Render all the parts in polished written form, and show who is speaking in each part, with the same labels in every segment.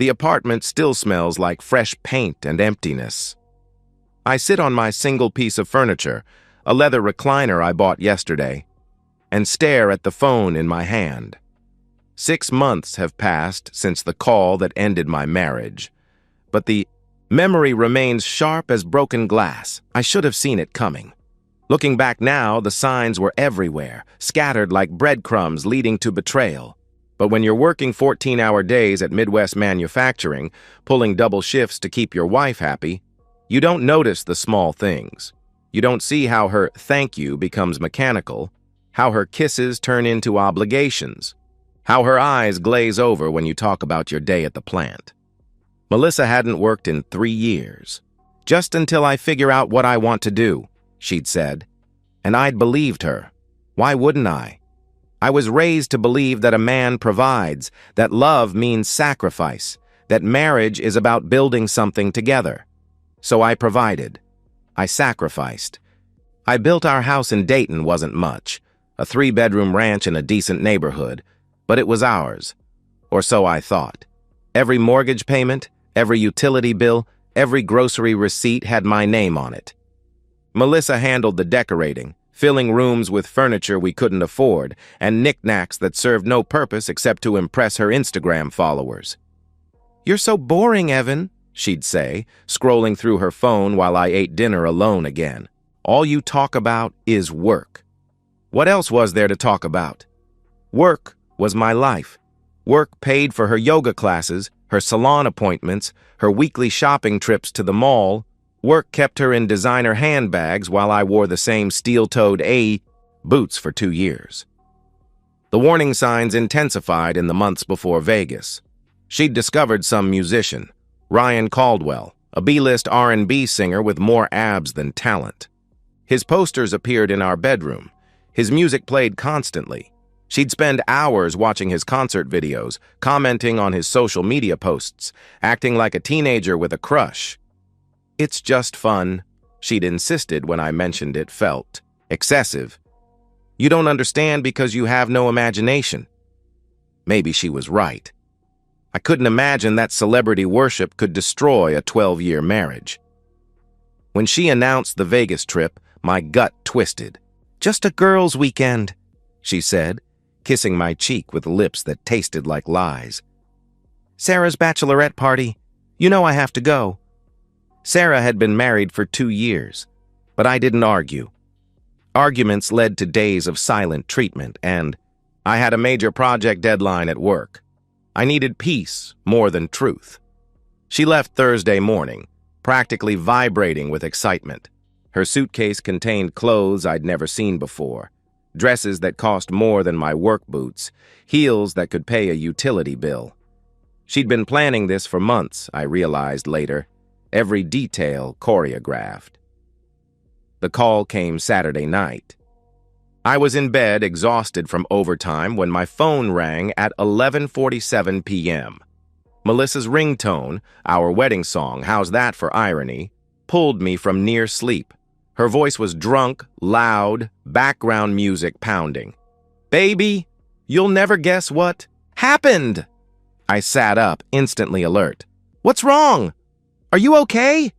Speaker 1: The apartment still smells like fresh paint and emptiness. I sit on my single piece of furniture, a leather recliner I bought yesterday, and stare at the phone in my hand. 6 months have passed since the call that ended my marriage, but the memory remains sharp as broken glass. I should have seen it coming. Looking back now, the signs were everywhere, scattered like breadcrumbs leading to betrayal. But when you're working 14-hour days at Midwest Manufacturing, pulling double shifts to keep your wife happy, you don't notice the small things. You don't see how her thank you becomes mechanical, how her kisses turn into obligations, how her eyes glaze over when you talk about your day at the plant. Melissa hadn't worked in 3 years. Just until I figure out what I want to do, she'd said. And I'd believed her. Why wouldn't I? I was raised to believe that a man provides, that love means sacrifice, that marriage is about building something together. So I provided. I sacrificed. I built our house in Dayton wasn't much, a 3-bedroom ranch in a decent neighborhood, but it was ours. Or so I thought. Every mortgage payment, every utility bill, every grocery receipt had my name on it. Melissa handled the decorating, filling rooms with furniture we couldn't afford and knickknacks that served no purpose except to impress her Instagram followers. "You're so boring, Evan," she'd say, scrolling through her phone while I ate dinner alone again. "All you talk about is work." What else was there to talk about? Work was my life. Work paid for her yoga classes, her salon appointments, her weekly shopping trips to the mall. Work kept her in designer handbags while I wore the same steel-toed boots for 2 years. The warning signs intensified in the months before Vegas. She'd discovered some musician, Ryan Caldwell, a B-list R&B singer with more abs than talent. His posters appeared in our bedroom. His music played constantly. She'd spend hours watching his concert videos, commenting on his social media posts, acting like a teenager with a crush. "It's just fun," she'd insisted when I mentioned it felt excessive. "You don't understand because you have no imagination." Maybe she was right. I couldn't imagine that celebrity worship could destroy a 12-year marriage. When she announced the Vegas trip, my gut twisted. "Just a girls' weekend," she said, kissing my cheek with lips that tasted like lies. "Sarah's bachelorette party. You know I have to go." Sarah had been married for 2 years, but I didn't argue. Arguments led to days of silent treatment, and I had a major project deadline at work. I needed peace more than truth. She left Thursday morning, practically vibrating with excitement. Her suitcase contained clothes I'd never seen before, dresses that cost more than my work boots, heels that could pay a utility bill. She'd been planning this for months, I realized later, every detail choreographed. The call came Saturday night. I was in bed, exhausted from overtime, when my phone rang at 11:47 p.m. Melissa's ringtone, our wedding song, how's that for irony, pulled me from near sleep. Her voice was drunk, loud, background music pounding. "Baby, you'll never guess what happened." I sat up, instantly alert. "What's wrong? Are you okay?"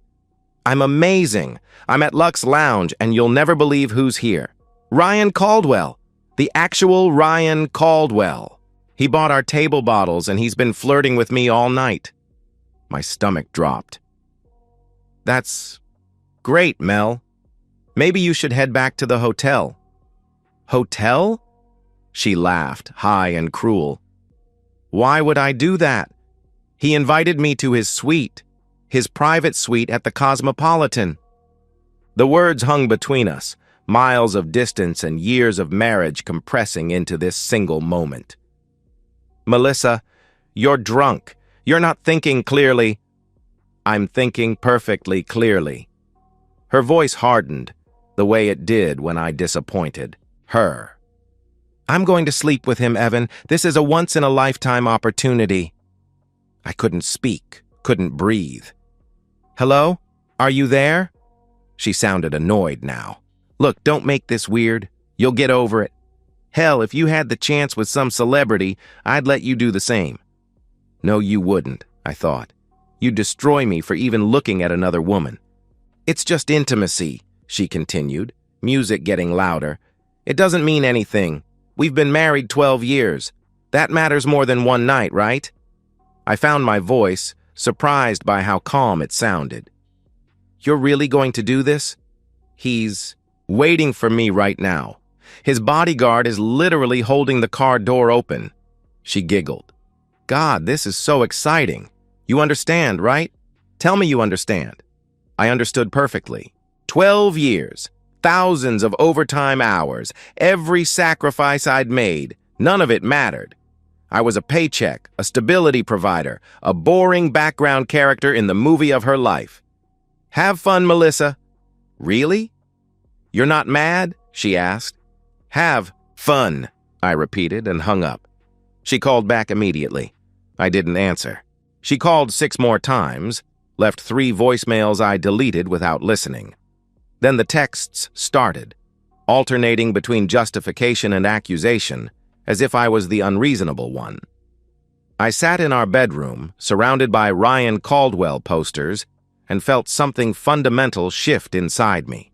Speaker 1: "I'm amazing. I'm at Lux Lounge, and you'll never believe who's here. Ryan Caldwell. The actual Ryan Caldwell. He bought our table bottles, and he's been flirting with me all night." My stomach dropped. "That's great, Mel. Maybe you should head back to the hotel." "Hotel?" She laughed, high and cruel. "Why would I do that? He invited me to his suite. His private suite at the Cosmopolitan." The words hung between us, miles of distance and years of marriage compressing into this single moment. "Melissa, you're drunk. You're not thinking clearly." "I'm thinking perfectly clearly." Her voice hardened, the way it did when I disappointed her. "I'm going to sleep with him, Evan. This is a once-in-a-lifetime opportunity." I couldn't speak, couldn't breathe. "Hello? Are you there?" She sounded annoyed now. "Look, don't make this weird. You'll get over it. Hell, if you had the chance with some celebrity, I'd let you do the same." "No, you wouldn't," I thought. "You'd destroy me for even looking at another woman." "It's just intimacy," she continued, music getting louder. "It doesn't mean anything. We've been married 12 years. That matters more than one night, right?" I found my voice, surprised by how calm it sounded. "You're really going to do this?" "He's waiting for me right now. His bodyguard is literally holding the car door open." She giggled. "God, this is so exciting. You understand, right? Tell me you understand." I understood perfectly. 12 years, thousands of overtime hours, every sacrifice I'd made, none of it mattered. I was a paycheck, a stability provider, a boring background character in the movie of her life. "Have fun, Melissa." "Really? You're not mad?" she asked. "Have fun," I repeated and hung up. She called back immediately. I didn't answer. She called 6 more times, left 3 voicemails I deleted without listening. Then the texts started, alternating between justification and accusation, as if I was the unreasonable one. I sat in our bedroom, surrounded by Ryan Caldwell posters, and felt something fundamental shift inside me.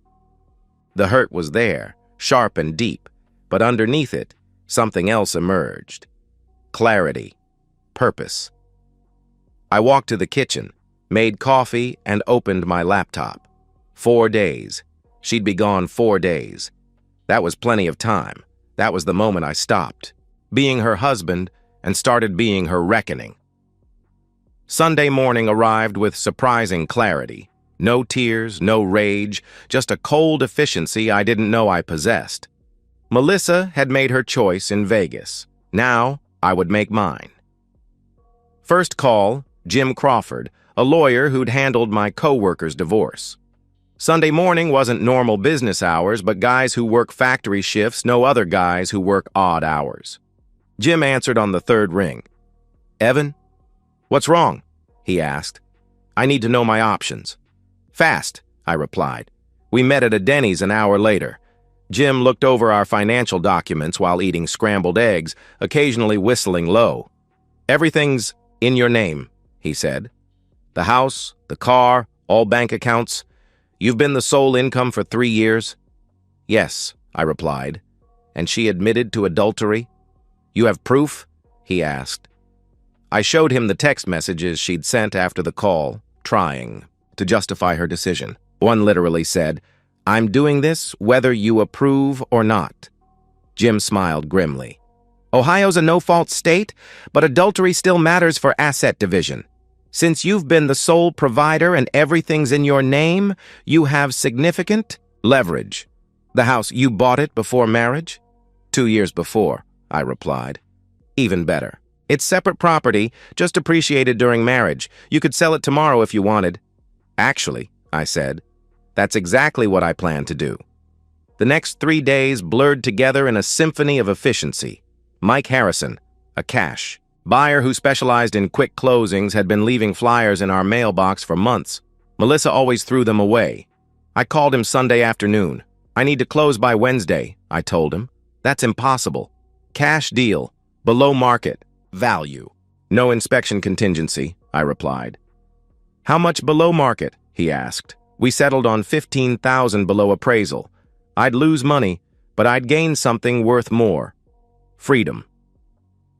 Speaker 1: The hurt was there, sharp and deep, but underneath it, something else emerged. Clarity. Purpose. I walked to the kitchen, made coffee, and opened my laptop. 4 days. She'd be gone 4 days. That was plenty of time. That was the moment I stopped being her husband and started being her reckoning. Sunday morning arrived with surprising clarity. No tears, no rage, just a cold efficiency I didn't know I possessed. Melissa had made her choice in Vegas. Now, I would make mine. First call, Jim Crawford, a lawyer who'd handled my co-worker's divorce. Sunday morning wasn't normal business hours, but guys who work factory shifts know other guys who work odd hours. Jim answered on the 3rd ring. "Evan? What's wrong?" he asked. "I need to know my options." "Fast," I replied. We met at a Denny's an hour later. Jim looked over our financial documents while eating scrambled eggs, occasionally whistling low. "Everything's in your name," he said. "The house, the car, all bank accounts. You've been the sole income for 3 years?" "Yes," I replied. "And she admitted to adultery?" "You have proof?" he asked. I showed him the text messages she'd sent after the call, trying to justify her decision. One literally said, "I'm doing this whether you approve or not." Jim smiled grimly. "Ohio's a no-fault state, but adultery still matters for asset division. Since you've been the sole provider and everything's in your name, you have significant leverage." "The house, you bought it before marriage?" 2 years before, I replied. "Even better. It's separate property, just appreciated during marriage. You could sell it tomorrow if you wanted." "Actually," I said, "that's exactly what I plan to do." The next 3 days blurred together in a symphony of efficiency. Mike Harrison, a cash buyer who specialized in quick closings, had been leaving flyers in our mailbox for months. Melissa always threw them away. I called him Sunday afternoon. "I need to close by Wednesday," I told him. "That's impossible. Cash deal, below market, value. No inspection contingency," I replied. "How much below market?" he asked. "We settled on $15,000 below appraisal. I'd lose money, but I'd gain something worth more. Freedom."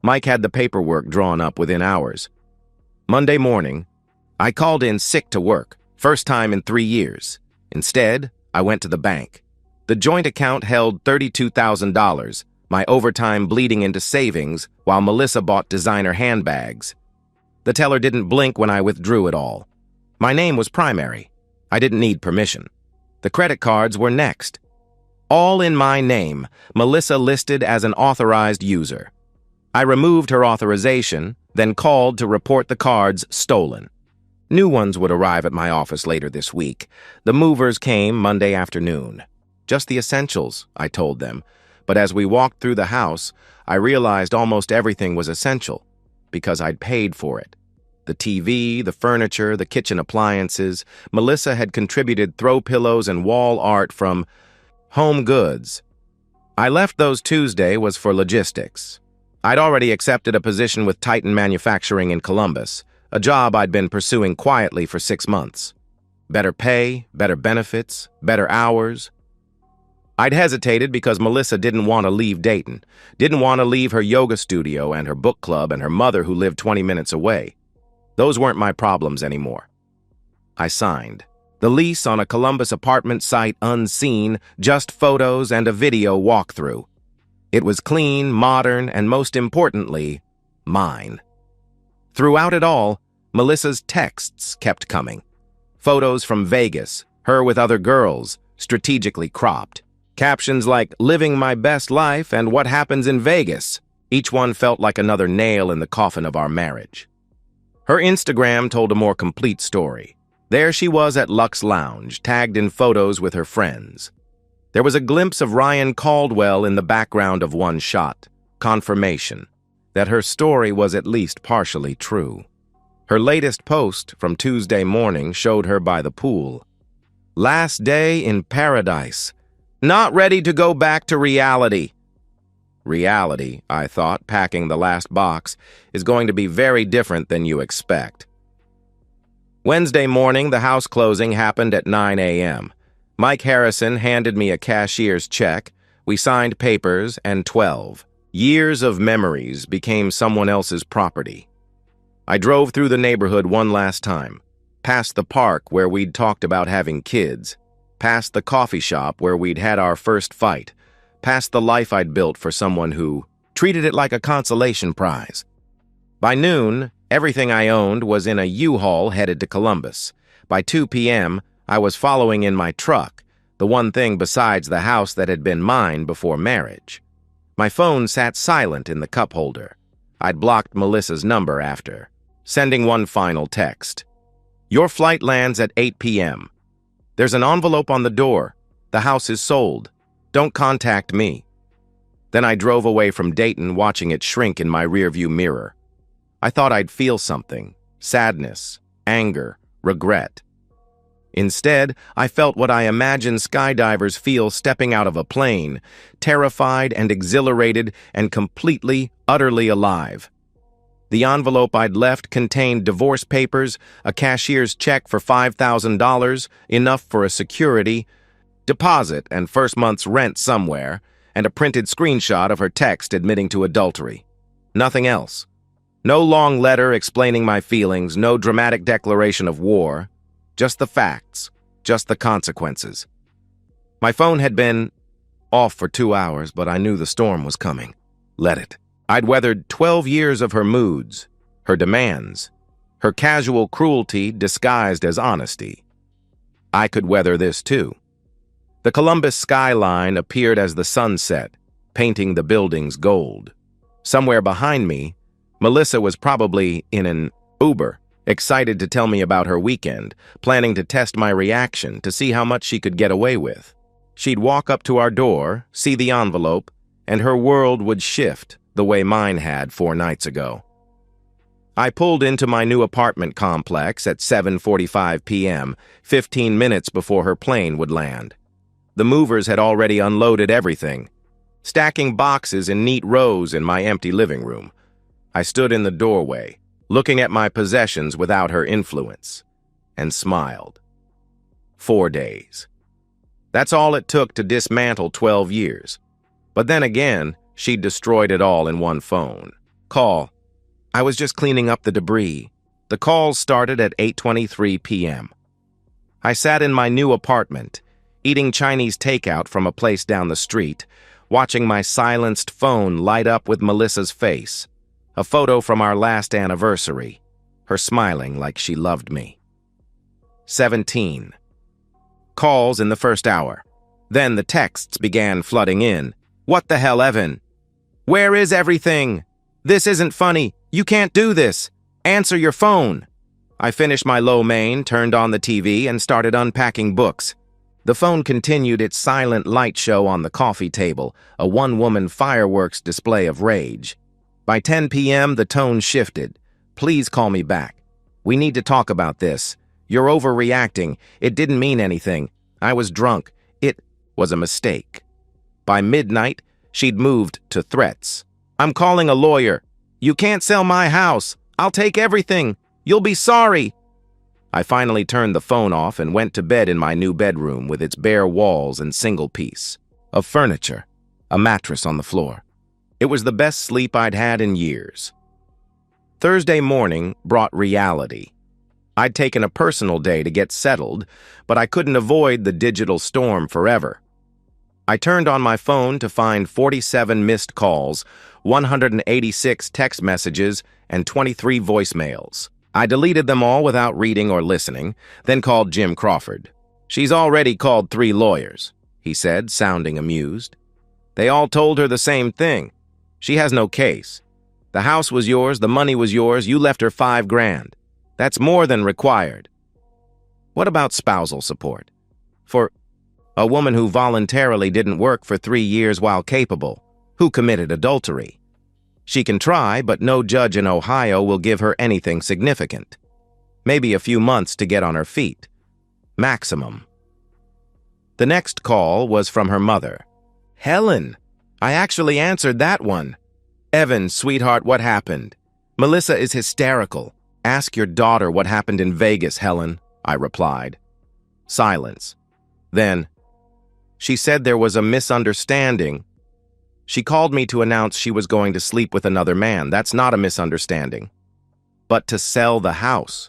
Speaker 1: Mike had the paperwork drawn up within hours. Monday morning, I called in sick to work, first time in 3 years. Instead, I went to the bank. The joint account held $32,000, my overtime bleeding into savings while Melissa bought designer handbags. The teller didn't blink when I withdrew it all. My name was primary. I didn't need permission. The credit cards were next. All in my name, Melissa listed as an authorized user. I removed her authorization, then called to report the cards stolen. New ones would arrive at my office later this week. The movers came Monday afternoon. "Just the essentials," I told them. But as we walked through the house, I realized almost everything was essential, because I'd paid for it. The TV, the furniture, the kitchen appliances. Melissa had contributed throw pillows and wall art from Home Goods. I left those Tuesday was for logistics. I'd already accepted a position with Titan Manufacturing in Columbus, a job I'd been pursuing quietly for 6 months. Better pay, better benefits, better hours. I'd hesitated because Melissa didn't want to leave Dayton, didn't want to leave her yoga studio and her book club and her mother who lived 20 minutes away. Those weren't my problems anymore. I signed. The lease on a Columbus apartment site unseen, just photos and a video walkthrough. It was clean, modern, and most importantly, mine. Throughout it all, Melissa's texts kept coming. Photos from Vegas, her with other girls, strategically cropped. Captions like, "Living my best life and what happens in Vegas." Each one felt like another nail in the coffin of our marriage. Her Instagram told a more complete story. There she was at Lux Lounge, tagged in photos with her friends. There was a glimpse of Ryan Caldwell in the background of one shot, confirmation that her story was at least partially true. Her latest post from Tuesday morning showed her by the pool. Last day in paradise. Not ready to go back to reality. Reality, I thought, packing the last box, is going to be very different than you expect. Wednesday morning, the house closing happened at 9 a.m. Mike Harrison handed me a cashier's check. We signed papers, and 12 years of memories became someone else's property. I drove through the neighborhood one last time, past the park where we'd talked about having kids, past the coffee shop where we'd had our first fight, past the life I'd built for someone who treated it like a consolation prize. By noon, everything I owned was in a U-Haul headed to Columbus. By 2 p.m., I was following in my truck, the one thing besides the house that had been mine before marriage. My phone sat silent in the cup holder. I'd blocked Melissa's number after, sending one final text. "Your flight lands at 8 p.m. There's an envelope on the door. The house is sold. Don't contact me." Then I drove away from Dayton, watching it shrink in my rearview mirror. I thought I'd feel something: sadness, anger, regret. Instead, I felt what I imagine skydivers feel stepping out of a plane, terrified and exhilarated and completely, utterly alive. The envelope I'd left contained divorce papers, a cashier's check for $5,000, enough for a security deposit and first month's rent somewhere, and a printed screenshot of her text admitting to adultery. Nothing else. No long letter explaining my feelings, no dramatic declaration of war. Just the facts, just the consequences. My phone had been off for 2 hours, but I knew the storm was coming. Let it. I'd weathered 12 years of her moods, her demands, her casual cruelty disguised as honesty. I could weather this too. The Columbus skyline appeared as the sun set, painting the buildings gold. Somewhere behind me, Melissa was probably in an Uber, excited to tell me about her weekend, planning to test my reaction to see how much she could get away with. She'd walk up to our door, see the envelope, and her world would shift the way mine had 4 nights ago. I pulled into my new apartment complex at 7:45 p.m., 15 minutes before her plane would land. The movers had already unloaded everything, stacking boxes in neat rows in my empty living room. I stood in the doorway, looking at my possessions without her influence, and smiled. 4 days. That's all it took to dismantle 12 years. But then again, she'd destroyed it all in one phone. Call. I was just cleaning up the debris. The calls started at 8:23 p.m. I sat in my new apartment, eating Chinese takeout from a place down the street, watching my silenced phone light up with Melissa's face, a photo from our last anniversary, her smiling like she loved me. 17. Calls in the first hour. Then the texts began flooding in. "What the hell, Evan? Where is everything? This isn't funny. You can't do this. Answer your phone." I finished my lo mein, turned on the TV, and started unpacking books. The phone continued its silent light show on the coffee table, a one-woman fireworks display of rage. By 10 p.m., the tone shifted. "Please call me back. We need to talk about this. You're overreacting. It didn't mean anything. I was drunk. It was a mistake." By midnight, she'd moved to threats. "I'm calling a lawyer. You can't sell my house. I'll take everything. You'll be sorry. I finally turned the phone off and went to bed in my new bedroom with its bare walls and single piece of furniture, a mattress on the floor. It was the best sleep I'd had in years. Thursday morning brought reality. I'd taken a personal day to get settled, but I couldn't avoid the digital storm forever. I turned on my phone to find 47 missed calls, 186 text messages, and 23 voicemails. I deleted them all without reading or listening, then called Jim Crawford. "She's already called 3 lawyers," he said, sounding amused. "They all told her the same thing. She has no case. The house was yours, the money was yours, you left her $5 grand. That's more than required." What about spousal support? For a woman who voluntarily didn't work for 3 years while capable, who committed adultery. She can try, but no judge in Ohio will give her anything significant. Maybe a few months to get on her feet. Maximum. The next call was from her mother. "Helen, I actually answered that one." "Evan, sweetheart, what happened?" "Melissa is hysterical. Ask your daughter what happened in Vegas, Helen," I replied. Silence. Then, "She said there was a misunderstanding. She called me to announce she was going to sleep with another man. That's not a misunderstanding. But to sell the house."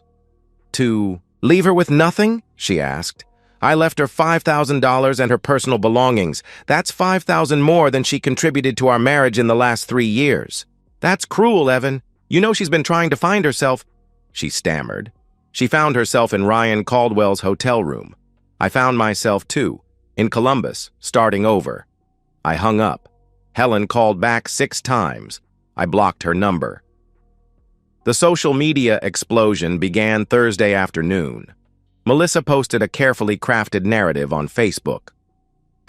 Speaker 1: "To leave her with nothing?" she asked. "I left her $5,000 and her personal belongings. That's $5,000 more than she contributed to our marriage in the last 3 years. That's cruel, Evan. You know she's been trying to find herself." She stammered. She found herself in Ryan Caldwell's hotel room. I found myself, too, in Columbus, starting over. I hung up. Helen called back 6 times. I blocked her number. The social media explosion began Thursday afternoon. Melissa posted a carefully crafted narrative on Facebook.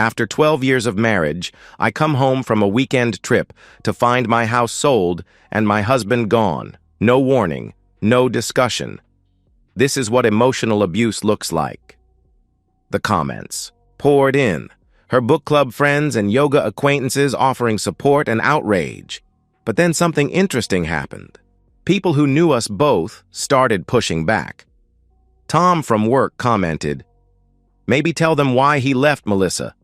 Speaker 1: "After 12 years of marriage, I come home from a weekend trip to find my house sold and my husband gone. No warning, no discussion. This is what emotional abuse looks like." The comments poured in. Her book club friends and yoga acquaintances offering support and outrage. But then something interesting happened. People who knew us both started pushing back. Tom from work commented, "Maybe tell them why he left Melissa."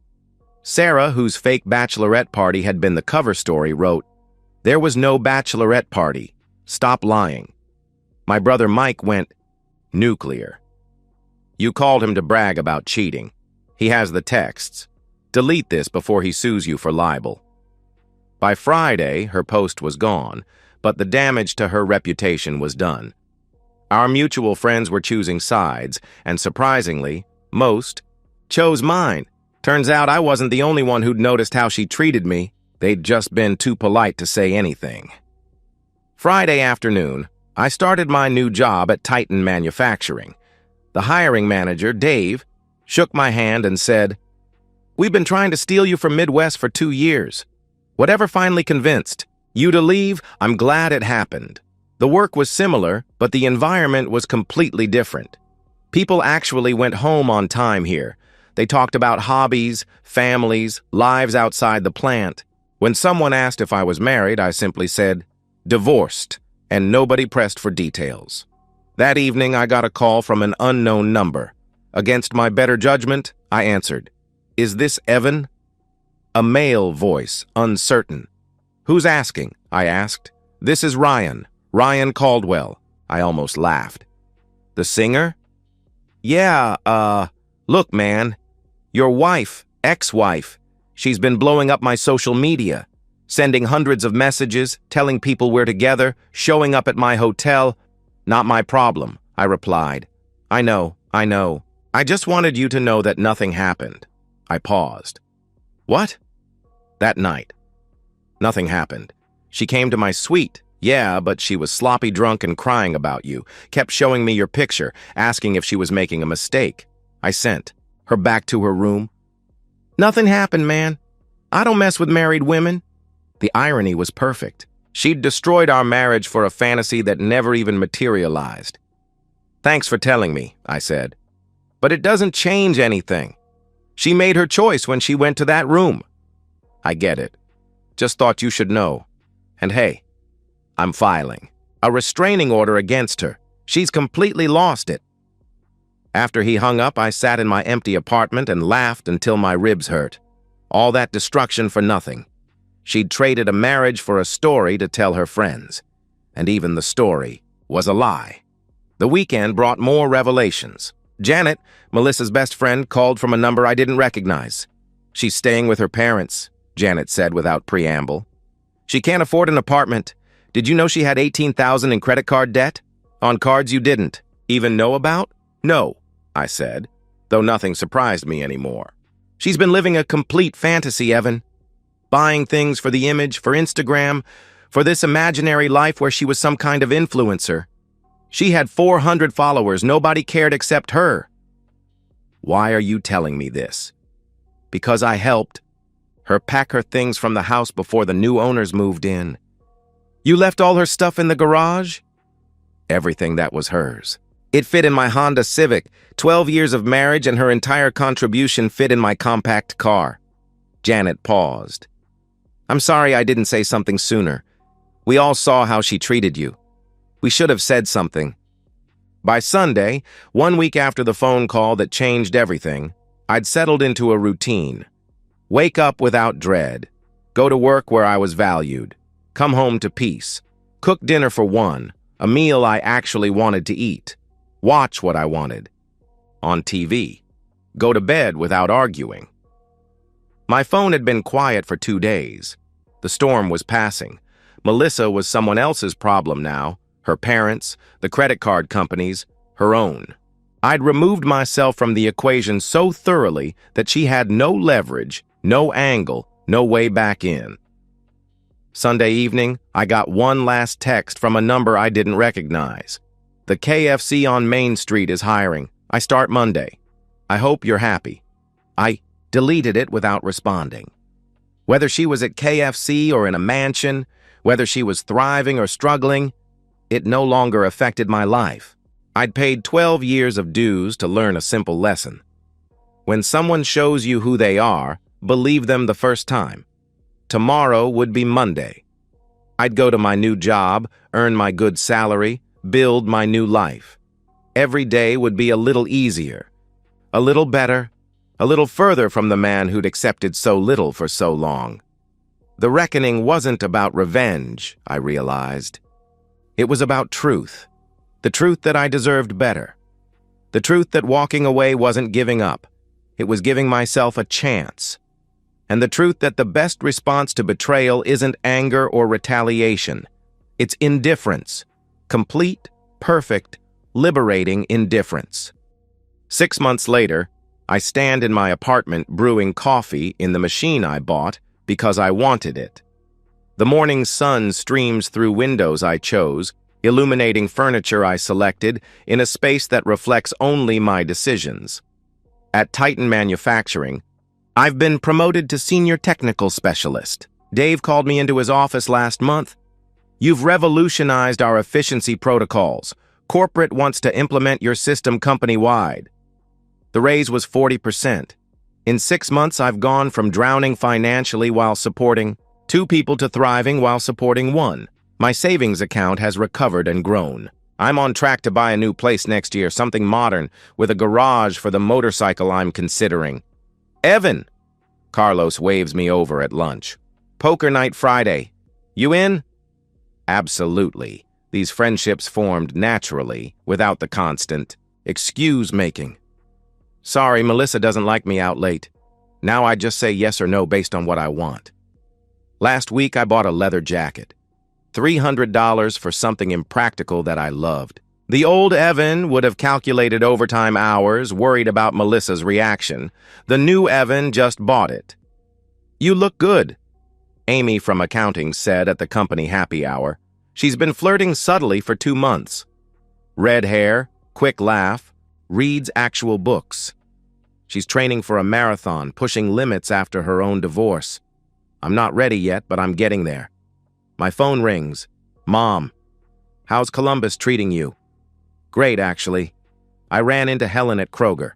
Speaker 1: Sarah, whose fake bachelorette party had been the cover story, wrote, "There was no bachelorette party. Stop lying." My brother Mike went nuclear. "You called him to brag about cheating. He has the texts. Delete this before he sues you for libel." By Friday, her post was gone, but the damage to her reputation was done. Our mutual friends were choosing sides, and surprisingly, most chose mine. Turns out I wasn't the only one who'd noticed how she treated me. They'd just been too polite to say anything. Friday afternoon, I started my new job at Titan Manufacturing. The hiring manager, Dave, shook my hand and said, "We've been trying to steal you from Midwest for 2 years. Whatever finally convinced you to leave, I'm glad it happened." The work was similar, but the environment was completely different. People actually went home on time here. They talked about hobbies, families, lives outside the plant. When someone asked if I was married, I simply said, "Divorced," and nobody pressed for details. That evening, I got a call from an unknown number. Against my better judgment, I answered. "Is this Evan?" A male voice, uncertain. "Who's asking?" I asked. "This is Ryan Caldwell." I almost laughed. "The singer?" "Yeah, look, man. Your wife, ex-wife, she's been blowing up my social media, sending hundreds of messages, telling people we're together, showing up at my hotel." "Not my problem," I replied. I know. I just wanted you to know that nothing happened." I paused. "What?" "That night. Nothing happened. She came to my suite. Yeah, but she was sloppy drunk and crying about you. Kept showing me your picture, asking if she was making a mistake. I sent her back to her room. Nothing happened, man. I don't mess with married women." The irony was perfect. She'd destroyed our marriage for a fantasy that never even materialized. "Thanks for telling me," I said. "But it doesn't change anything. She made her choice when she went to that room." "I get it. Just thought you should know. And hey, I'm filing a restraining order against her. She's completely lost it. After he hung up, I sat in my empty apartment and laughed until my ribs hurt. All that destruction for nothing. She'd traded a marriage for a story to tell her friends. And even the story was a lie. The weekend brought more revelations. Janet, Melissa's best friend, called from a number I didn't recognize. She's staying with her parents, Janet said without preamble. She can't afford an apartment. Did you know she had $18,000 in credit card debt? On cards you didn't even know about? No, I said, though nothing surprised me anymore. She's been living a complete fantasy, Evan. Buying things for the image, for Instagram, for this imaginary life where she was some kind of influencer. She had 400 followers. Nobody cared except her. Why are you telling me this? Because I helped her pack her things from the house before the new owners moved in. You left all her stuff in the garage? Everything that was hers. It fit in my Honda Civic. 12 years of marriage and her entire contribution fit in my compact car. Janet paused. I'm sorry I didn't say something sooner. We all saw how she treated you. We should have said something. By Sunday, 1 week after the phone call that changed everything, I'd settled into a routine. Wake up without dread. Go to work where I was valued. Come home to peace. Cook dinner for one, a meal I actually wanted to eat. Watch what I wanted. On TV. Go to bed without arguing. My phone had been quiet for 2 days. The storm was passing. Melissa was someone else's problem now. Her parents, the credit card companies, her own. I'd removed myself from the equation so thoroughly that she had no leverage, no angle, no way back in. Sunday evening, I got one last text from a number I didn't recognize. The KFC on Main Street is hiring. I start Monday. I hope you're happy. I deleted it without responding. Whether she was at KFC or in a mansion, whether she was thriving or struggling, it no longer affected my life. I'd paid 12 years of dues to learn a simple lesson. When someone shows you who they are, believe them the first time. Tomorrow would be Monday. I'd go to my new job, earn my good salary, build my new life. Every day would be a little easier, a little better, a little further from the man who'd accepted so little for so long. The reckoning wasn't about revenge, I realized. It was about truth. The truth that I deserved better. The truth that walking away wasn't giving up. It was giving myself a chance. And the truth that the best response to betrayal isn't anger or retaliation. It's indifference. Complete, perfect, liberating indifference. 6 months later, I stand in my apartment brewing coffee in the machine I bought because I wanted it. The morning sun streams through windows I chose, illuminating furniture I selected in a space that reflects only my decisions. At Titan Manufacturing, I've been promoted to Senior Technical Specialist. Dave called me into his office last month. You've revolutionized our efficiency protocols. Corporate wants to implement your system company-wide. The raise was 40%. In 6 months, I've gone from drowning financially while supporting 2 people to thriving while supporting 1. My savings account has recovered and grown. I'm on track to buy a new place next year, something modern, with a garage for the motorcycle I'm considering. Evan! Carlos waves me over at lunch. Poker night Friday. You in? Absolutely. These friendships formed naturally, without the constant excuse-making. Sorry, Melissa doesn't like me out late. Now I just say yes or no based on what I want. Last week I bought a leather jacket. $300 for something impractical that I loved. The old Evan would have calculated overtime hours, worried about Melissa's reaction. The new Evan just bought it. You look good, Amy from accounting said at the company happy hour. She's been flirting subtly for 2 months. Red hair, quick laugh, reads actual books. She's training for a marathon, pushing limits after her own divorce. I'm not ready yet, but I'm getting there. My phone rings. Mom, how's Columbus treating you? Great, actually. I ran into Helen at Kroger.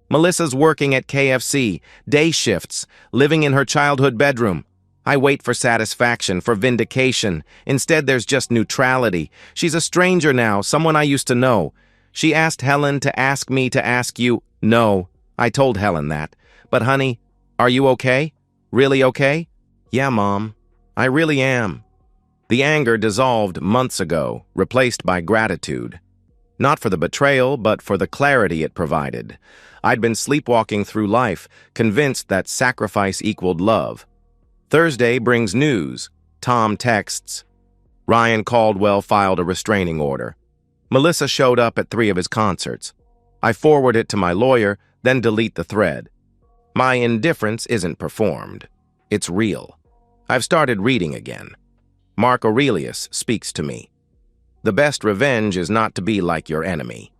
Speaker 1: Melissa's working at KFC, day shifts, living in her childhood bedroom. I wait for satisfaction, for vindication. Instead, there's just neutrality. She's a stranger now, someone I used to know. She asked Helen to ask me to ask you. No, I told Helen that. But honey, are you okay? Really okay? Yeah, Mom. I really am. The anger dissolved months ago, replaced by gratitude. Not for the betrayal, but for the clarity it provided. I'd been sleepwalking through life, convinced that sacrifice equaled love. Thursday brings news. Tom texts. Ryan Caldwell filed a restraining order. Melissa showed up at 3 of his concerts. I forward it to my lawyer, then delete the thread. My indifference isn't performed. It's real. I've started reading again. Mark Aurelius speaks to me. The best revenge is not to be like your enemy.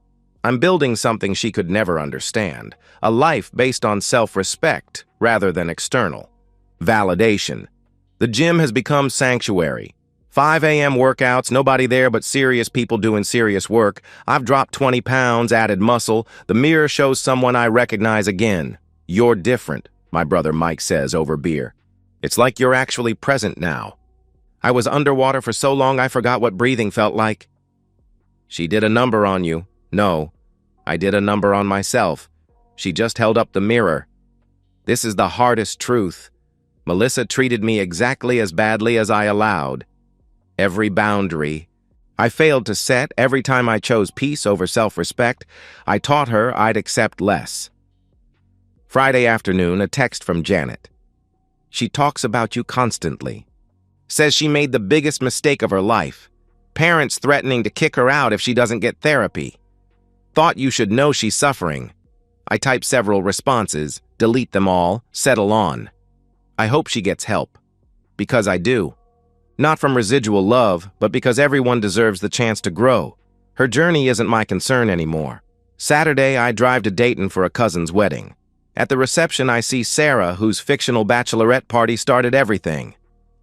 Speaker 1: I'm building something she could never understand, a life based on self-respect rather than external validation. The gym has become sanctuary. 5 a.m. workouts, nobody there but serious people doing serious work. I've dropped 20 pounds, added muscle. The mirror shows someone I recognize again. You're different, my brother Mike says over beer. It's like you're actually present now. I was underwater for so long I forgot what breathing felt like. She did a number on you. No, I did a number on myself. She just held up the mirror. This is the hardest truth. Melissa treated me exactly as badly as I allowed. Every boundary I failed to set, every time I chose peace over self-respect, I taught her I'd accept less. Friday afternoon, a text from Janet. She talks about you constantly. Says she made the biggest mistake of her life. Parents threatening to kick her out if she doesn't get therapy. Thought you should know she's suffering. I type several responses, delete them all, settle on. I hope she gets help. Because I do. Not from residual love, but because everyone deserves the chance to grow. Her journey isn't my concern anymore. Saturday, I drive to Dayton for a cousin's wedding. At the reception, I see Sarah, whose fictional bachelorette party started everything.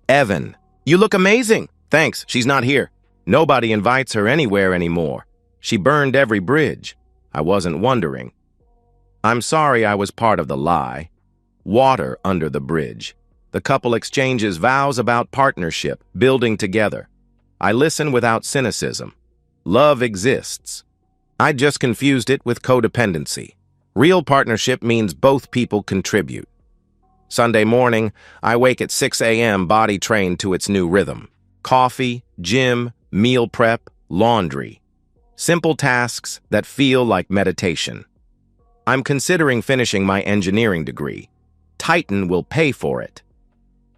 Speaker 1: Evan. You look amazing. Thanks, she's not here. Nobody invites her anywhere anymore. She burned every bridge. I wasn't wondering. I'm sorry I was part of the lie. Water under the bridge. The couple exchanges vows about partnership, building together. I listen without cynicism. Love exists. I just confused it with codependency. Real partnership means both people contribute. Sunday morning, I wake at 6 a.m. body trained to its new rhythm. Coffee, gym, meal prep, laundry. Simple tasks that feel like meditation. I'm considering finishing my engineering degree. Titan will pay for it.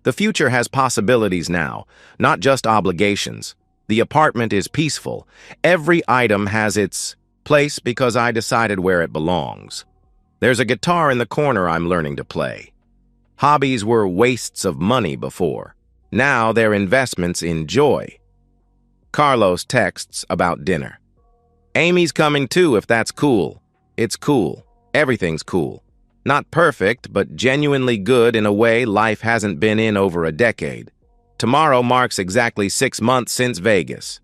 Speaker 1: The future has possibilities now, not just obligations. The apartment is peaceful. Every item has its place because I decided where it belongs. There's a guitar in the corner I'm learning to play. Hobbies were wastes of money before. Now they're investments in joy. Carlos texts about dinner. Amy's coming too if that's cool. It's cool. Everything's cool. Not perfect, but genuinely good in a way life hasn't been in over a decade. Tomorrow marks exactly 6 months since Vegas.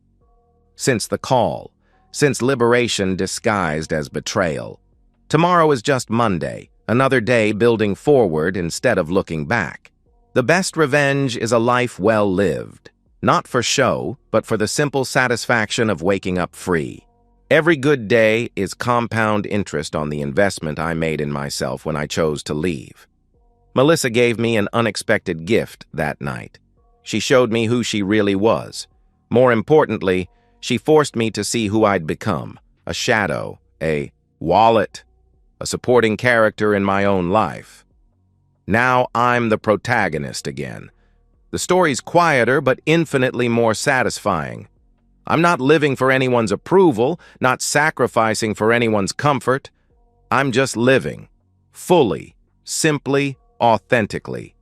Speaker 1: Since the call. Since liberation disguised as betrayal. Tomorrow is just Monday, another day building forward instead of looking back. The best revenge is a life well lived. Not for show, but for the simple satisfaction of waking up free. Every good day is compound interest on the investment I made in myself when I chose to leave. Melissa gave me an unexpected gift that night. She showed me who she really was. More importantly, she forced me to see who I'd become, a shadow, a wallet, a supporting character in my own life. Now I'm the protagonist again. The story's quieter but infinitely more satisfying. I'm not living for anyone's approval, not sacrificing for anyone's comfort. I'm just living, fully, simply, authentically.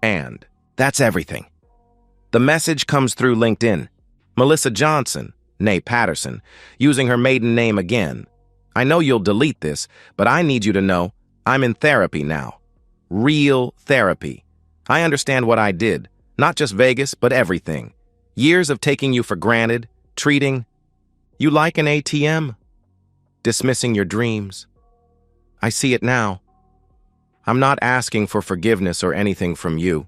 Speaker 1: And that's everything. The message comes through LinkedIn. Melissa Johnson, née Patterson, using her maiden name again. I know you'll delete this, but I need you to know I'm in therapy now. Real therapy. I understand what I did, not just Vegas, but everything. Years of taking you for granted, treating you like an ATM, dismissing your dreams. I see it now. I'm not asking for forgiveness or anything from you.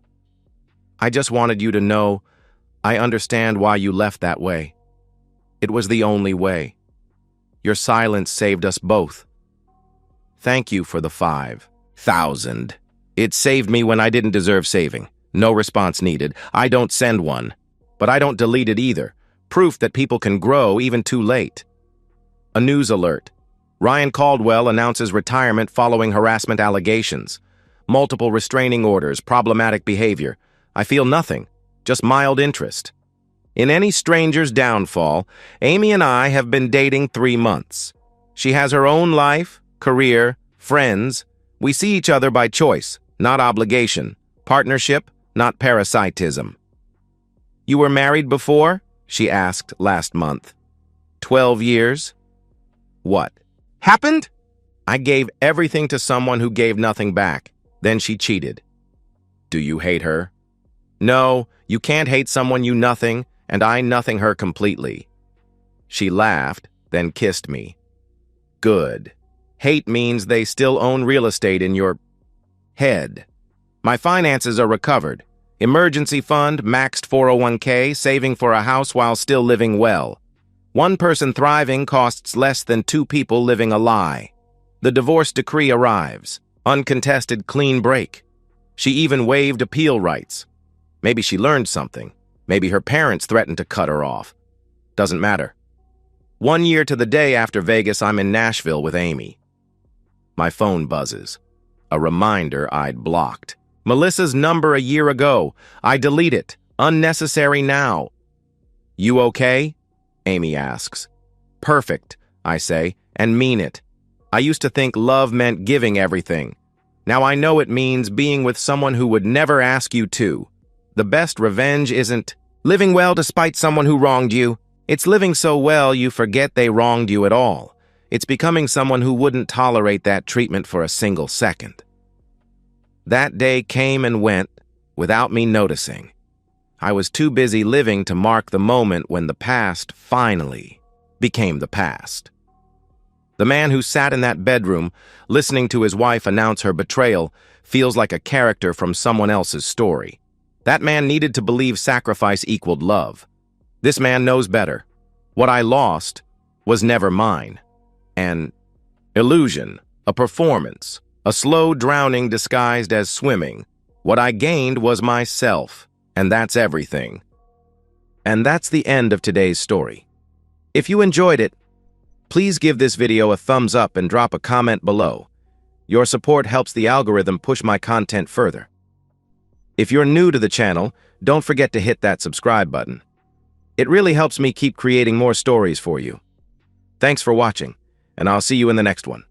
Speaker 1: I just wanted you to know I understand why you left that way. It was the only way. Your silence saved us both. Thank you for the 5,000. It saved me when I didn't deserve saving. No response needed. I don't send one. But I don't delete it either. Proof that people can grow even too late. A news alert. Ryan Caldwell announces retirement following harassment allegations. Multiple restraining orders, problematic behavior. I feel nothing, just mild interest. In any stranger's downfall, Amy and I have been dating 3 months. She has her own life, career, friends. We see each other by choice, not obligation. Partnership, not parasitism. You were married before? She asked last month. 12 years? What happened? I gave everything to someone who gave nothing back. Then she cheated. Do you hate her? No, you can't hate someone you nothing, and I nothing her completely. She laughed, then kissed me. Good. Hate means they still own real estate in your head. My finances are recovered. Emergency fund, maxed 401k, saving for a house while still living well. One person thriving costs less than 2 people living a lie. The divorce decree arrives. Uncontested clean break. She even waived appeal rights. Maybe she learned something. Maybe her parents threatened to cut her off. Doesn't matter. 1 year to the day after Vegas, I'm in Nashville with Amy. My phone buzzes. A reminder I'd blocked. Melissa's number a year ago. I delete it. Unnecessary now. You okay? Amy asks. Perfect, I say, and mean it. I used to think love meant giving everything. Now I know it means being with someone who would never ask you to. The best revenge isn't living well despite someone who wronged you. It's living so well you forget they wronged you at all. It's becoming someone who wouldn't tolerate that treatment for a single second. That day came and went without me noticing. I was too busy living to mark the moment when the past finally became the past. The man who sat in that bedroom, listening to his wife announce her betrayal, feels like a character from someone else's story. That man needed to believe sacrifice equaled love. This man knows better. What I lost was never mine. An illusion, a performance, a slow drowning disguised as swimming. What I gained was myself, and that's everything. And that's the end of today's story. If you enjoyed it, please give this video a thumbs up and drop a comment below. Your support helps the algorithm push my content further. If you're new to the channel, don't forget to hit that subscribe button. It really helps me keep creating more stories for you. Thanks for watching, and I'll see you in the next one.